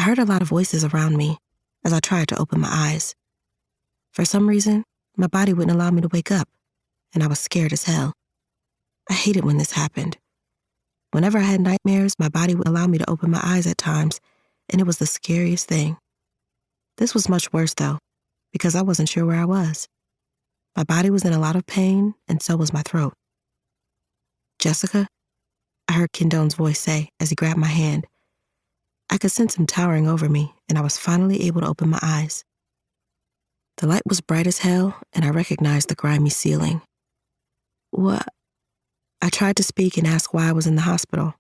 I heard a lot of voices around me as I tried to open my eyes. For some reason, my body wouldn't allow me to wake up, and I was scared as hell. I hated when this happened. Whenever I had nightmares, my body would allow me to open my eyes at times, and it was the scariest thing. This was much worse, though, because I wasn't sure where I was. My body was in a lot of pain, and so was my throat. "Jessica?" I heard Kendone's voice say as he grabbed my hand. I could sense him towering over me, and I was finally able to open my eyes. The light was bright as hell, and I recognized the grimy ceiling. "What?" I tried to speak and ask why I was in the hospital.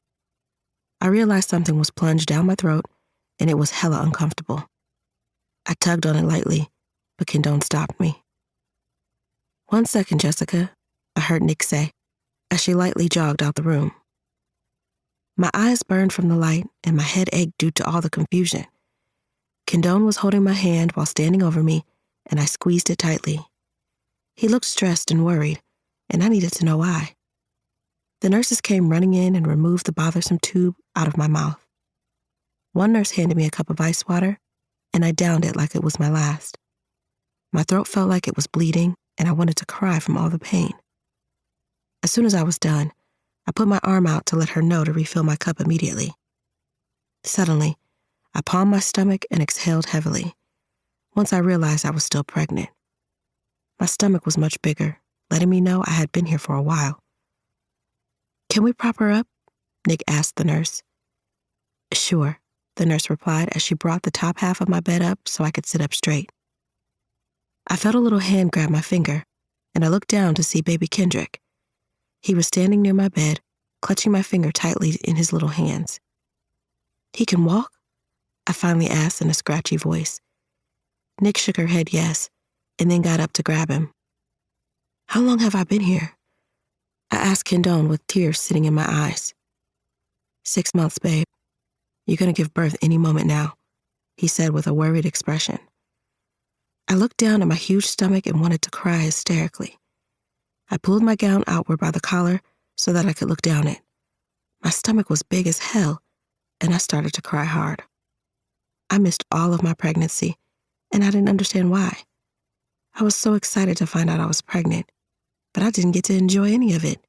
I realized something was plunged down my throat, and it was hella uncomfortable. I tugged on it lightly, but Kendone stopped me. "1 second, Jessica," I heard Nick say, as she lightly jogged out the room. My eyes burned from the light, and my head ached due to all the confusion. Kendone was holding my hand while standing over me, and I squeezed it tightly. He looked stressed and worried, and I needed to know why. The nurses came running in and removed the bothersome tube out of my mouth. One nurse handed me a cup of ice water, and I downed it like it was my last. My throat felt like it was bleeding, and I wanted to cry from all the pain. As soon as I was done, I put my arm out to let her know to refill my cup immediately. Suddenly, I palmed my stomach and exhaled heavily. Once I realized I was still pregnant. My stomach was much bigger, letting me know I had been here for a while. "Can we prop her up?" Nick asked the nurse. "Sure," the nurse replied as she brought the top half of my bed up so I could sit up straight. I felt a little hand grab my finger, and I looked down to see baby Kendrick. He was standing near my bed, clutching my finger tightly in his little hands. "He can walk?" I finally asked in a scratchy voice. Nick shook her head yes, and then got up to grab him. "How long have I been here?" I asked Kendone with tears sitting in my eyes. 6 months, babe. You're going to give birth any moment now," he said with a worried expression. I looked down at my huge stomach and wanted to cry hysterically. I pulled my gown outward by the collar so that I could look down it. My stomach was big as hell, and I started to cry hard. I missed all of my pregnancy, and I didn't understand why. I was so excited to find out I was pregnant, but I didn't get to enjoy any of it.